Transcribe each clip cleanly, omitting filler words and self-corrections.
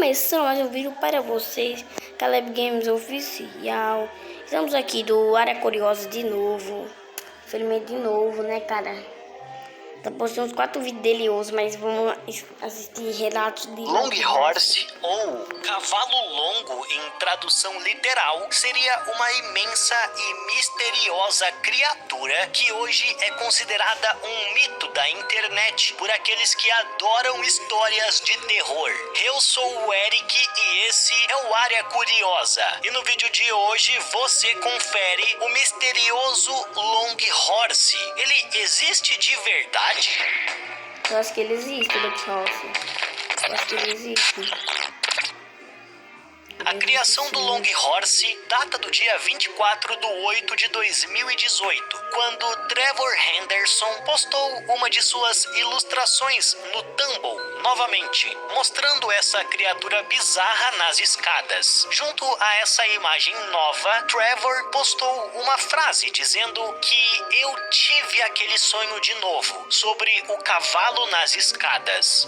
começando mais um vídeo para vocês, Caleb Games Oficial. Estamos aqui do Área Curiosa de novo. Infelizmente de novo, né, cara? Tá postando uns 4 vídeos dele hoje, mas vamos assistir relatos de... Longhorse, ou cavalo longo em tradução literal, seria uma imensa e misteriosa criatura que hoje é considerada um mito da internet por aqueles que adoram histórias de terror. Eu sou o Eric e esse é o Área Curiosa. E no vídeo de hoje você confere o misterioso Longhorse. Ele existe de verdade? Eu acho que ele existe, Longhorse. Eu acho que ele existe. A criação do Longhorse data do dia 24/8/2018, quando Trevor Henderson postou uma de suas ilustrações no Tumblr, novamente, mostrando essa criatura bizarra nas escadas. Junto a essa imagem nova, Trevor postou uma frase dizendo que eu tive aquele sonho de novo, sobre o cavalo nas escadas.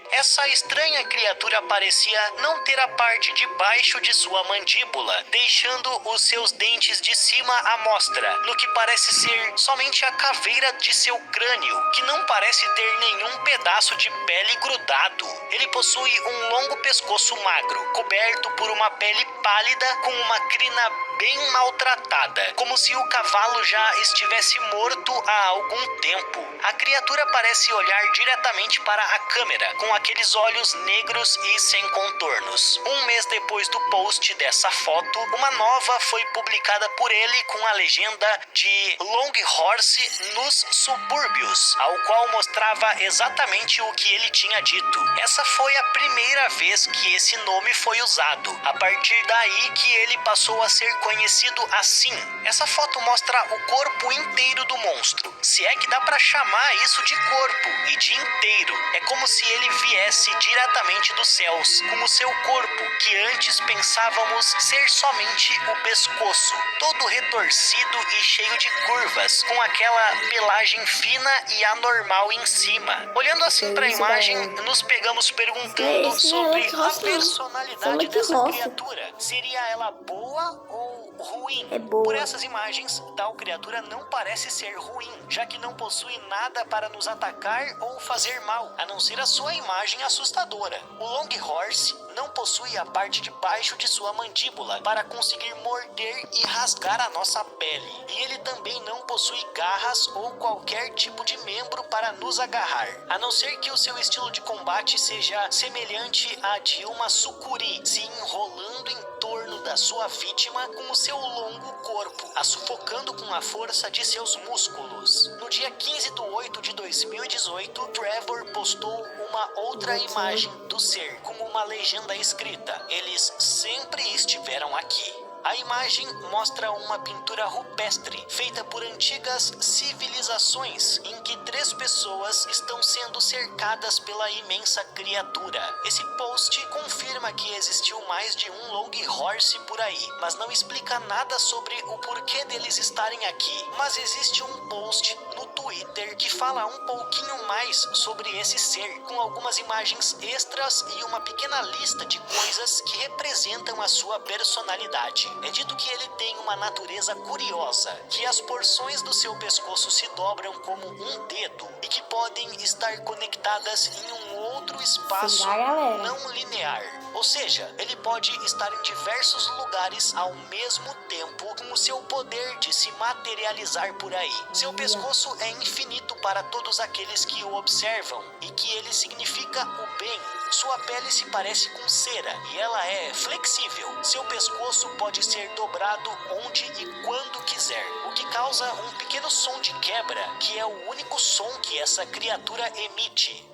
Essa estranha criatura parecia não ter a parte de baixo de sua mandíbula, deixando os seus dentes de cima à mostra, no que parece ser somente a caveira de seu crânio, que não parece ter nenhum pedaço de pele grudado. Ele possui um longo pescoço magro, coberto por uma pele pálida com uma crina bem maltratada, como se o cavalo já estivesse morto há algum tempo. A criatura parece olhar diretamente para a câmera, com aqueles olhos negros e sem contornos. Um mês depois do post dessa foto, uma nova foi publicada por ele com a legenda de Longhorse nos subúrbios, ao qual mostrava exatamente o que ele tinha dito. Essa foi a primeira vez que esse nome foi usado. A partir daí que ele passou a ser conhecido assim. Essa foto mostra o corpo inteiro do monstro, se é que dá pra chamar isso de corpo, e de inteiro. É como se ele viesse diretamente dos céus, com o seu corpo, que antes pensávamos ser somente o pescoço, todo retorcido e cheio de curvas, com aquela pelagem fina e anormal em cima. Olhando assim pra imagem, nos pegamos perguntando sobre a personalidade dessa criatura. Seria ela boa ou ruim? É boa. Por essas imagens, tal criatura não parece ser ruim, já que não possui nada para nos atacar ou fazer mal, a não ser a sua imagem assustadora. O Longhorse não possui a parte de baixo de sua mandíbula para conseguir morder e rasgar a nossa pele. E ele também não possui garras ou qualquer tipo de membro para nos agarrar, a não ser que o seu estilo de combate seja semelhante a de uma sucuri, se enrolando em torno da sua vítima com o seu longo corpo, a sufocando com a força de seus músculos. No dia 15/8/2018, Trevor postou uma outra imagem do ser, com uma legenda escrita: eles sempre estiveram aqui. A imagem mostra uma pintura rupestre feita por antigas civilizações, em que 3 pessoas estão sendo cercadas pela imensa criatura. Esse post confirma que existiu mais de um Longhorse por aí, mas não explica nada sobre o porquê deles estarem aqui. Mas existe um post no Twitter que fala um pouquinho mais sobre esse ser, com algumas imagens extras e uma pequena lista de coisas que representam a sua personalidade. É dito que ele tem uma natureza curiosa, que as porções do seu pescoço se dobram como um dedo e que podem estar conectadas em um outro espaço não linear. Ou seja, ele pode estar em diversos lugares ao mesmo tempo, com o seu poder de se materializar por aí. Seu pescoço é infinito para todos aqueles que o observam, e que ele significa o bem. Sua pele se parece com cera e ela é flexível. Seu pescoço pode ser dobrado onde e quando quiser, o que causa um pequeno som de quebra, que é o único som que essa criatura emite.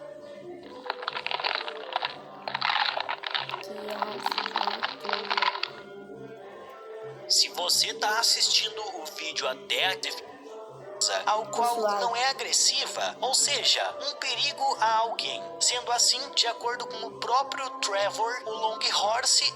Se você está assistindo o vídeo até a ao qual não é agressiva, ou seja, um perigo a alguém. Sendo assim, de acordo com o próprio Trevor, o Longhorse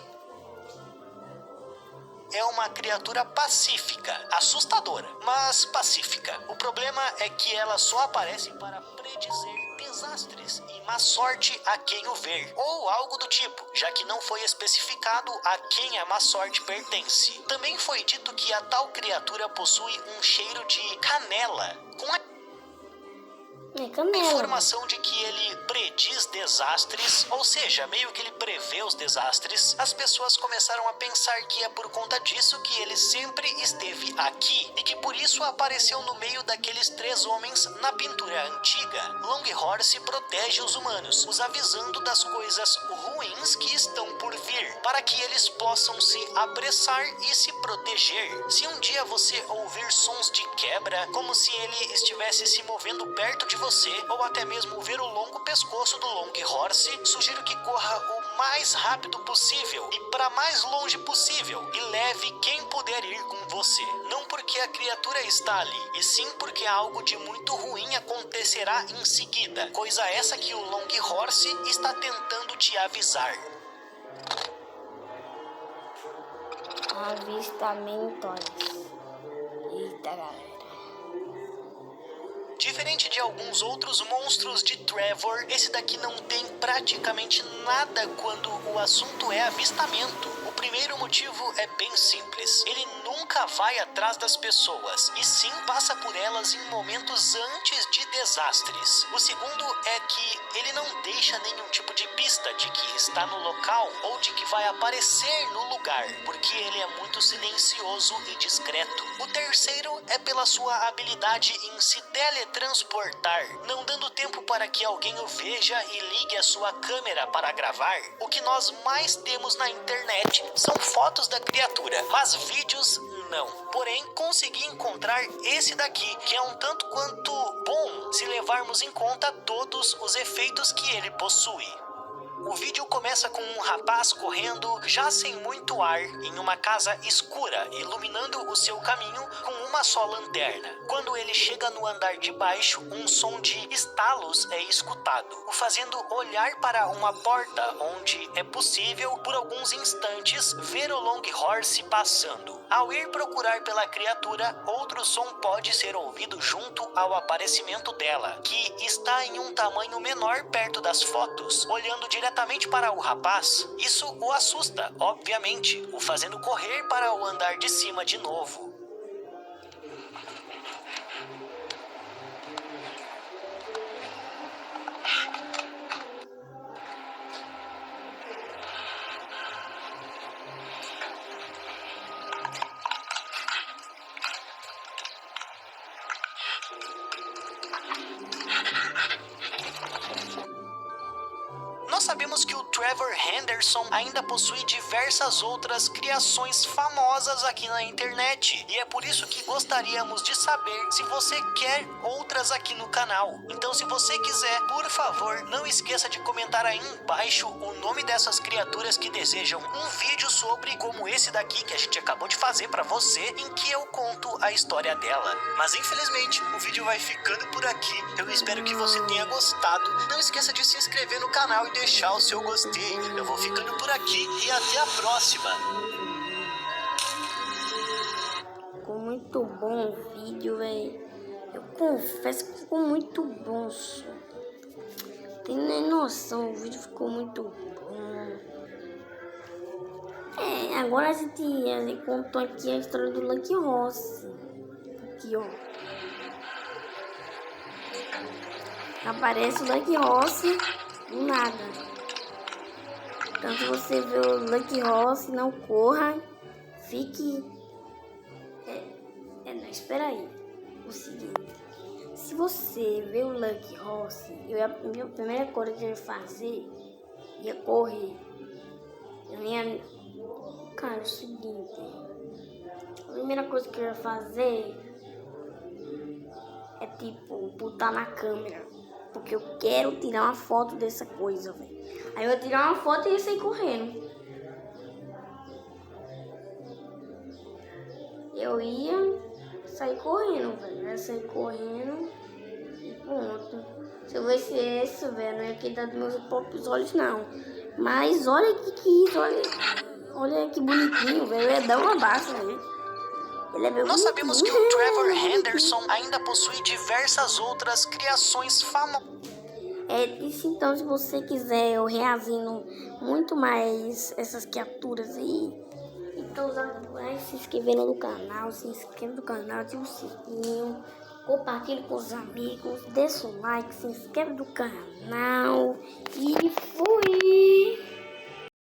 é uma criatura pacífica, assustadora, mas pacífica. O problema é que ela só aparece para predizer desastres e má sorte a quem o ver, ou algo do tipo, já que não foi especificado a quem a má sorte pertence. Também foi dito que a tal criatura possui um cheiro de canela, com a informação de que ele prediz desastres, ou seja, meio que ele prevê os desastres. As pessoas começaram a pensar que é por conta disso que ele sempre esteve aqui e que por isso apareceu no meio daqueles 3 homens na pintura antiga. Longhorse protege os humanos, os avisando das coisas ruins que estão por vir, para que eles possam se apressar e se proteger. Se um dia você ouvir sons de quebra, como se ele estivesse se movendo perto de você, ou até mesmo ver o longo pescoço do Longhorse, sugiro que corra o mais rápido possível e para mais longe possível e leve quem puder ir com você. Não porque a criatura está ali, e sim porque algo de muito ruim acontecerá em seguida, coisa essa que o Longhorse está tentando te avisar. Avistamentos. Eita, galera. Diferente de alguns outros monstros de Trevor, esse daqui não tem praticamente nada quando o assunto é avistamento. O primeiro motivo é bem simples. Ele nunca vai atrás das pessoas, e sim passa por elas em momentos antes de desastres. O segundo é que ele não deixa nenhum tipo de pista de que está no local ou de que vai aparecer no lugar, porque ele é muito silencioso e discreto. O terceiro é pela sua habilidade em se teletransportar, não dando tempo para que alguém o veja e ligue a sua câmera para gravar. O que nós mais temos na internet são fotos da criatura, mas vídeos não. Porém, consegui encontrar esse daqui, que é um tanto quanto bom se levarmos em conta todos os efeitos que ele possui. O vídeo começa com um rapaz correndo, já sem muito ar, em uma casa escura, iluminando o seu caminho com uma só lanterna. Quando ele chega no andar de baixo, um som de estalos é escutado, o fazendo olhar para uma porta onde é possível, por alguns instantes, ver o Longhorse passando. Ao ir procurar pela criatura, outro som pode ser ouvido junto ao aparecimento dela, que está em um tamanho menor perto das fotos, olhando diretamente para o rapaz. Isso o assusta, obviamente, o fazendo correr para o andar de cima de novo. Nós sabemos que o Trevor Henderson ainda possui diversas outras criações famosas aqui na internet, e é por isso que gostaríamos de saber se você quer outras aqui no canal. Então, se você quiser, por favor, não esqueça de comentar aí embaixo o nome dessas criaturas que desejam um vídeo sobre, como esse daqui que a gente acabou de fazer pra você, em que eu conto a história dela. Mas infelizmente, o vídeo vai ficando por aqui. Eu espero que você tenha gostado. Não esqueça de se inscrever no canal e deixar o seu gostei. Eu vou ficando por aqui e até a próxima. Ficou muito bom o vídeo, velho. Eu confesso que ficou muito bom, só. Tem nem noção, o vídeo ficou muito bom. Agora a gente contou aqui a história do Longhorse. Aqui, ó. Aparece o Longhorse do nada. Então, se você vê o Longhorse, não corra, fique... não, espera aí. O seguinte, se você vê o Longhorse, a primeira coisa que eu ia fazer, ia correr. Eu ia... Cara, é o seguinte, a primeira coisa que eu ia fazer é, tipo, botar na câmera. Porque eu quero tirar uma foto dessa coisa, velho. Aí eu ia tirar uma foto e ia sair correndo. Eu ia sair correndo, velho. Eu ia sair correndo e pronto. Se eu visse esse, velho, não ia cuidar dos meus próprios olhos, não. Mas olha que isso, olha que bonitinho, velho. Eu ia dar um abraço, velho. Nós sabemos que o Trevor Henderson ainda possui diversas outras criações famosas. Isso então, se você quiser eu reagindo muito mais essas criaturas aí, então vai se inscrevendo no canal, se inscreva no canal, ativa o sininho, compartilhe com os amigos, deixa o like, se inscreve no canal e fui!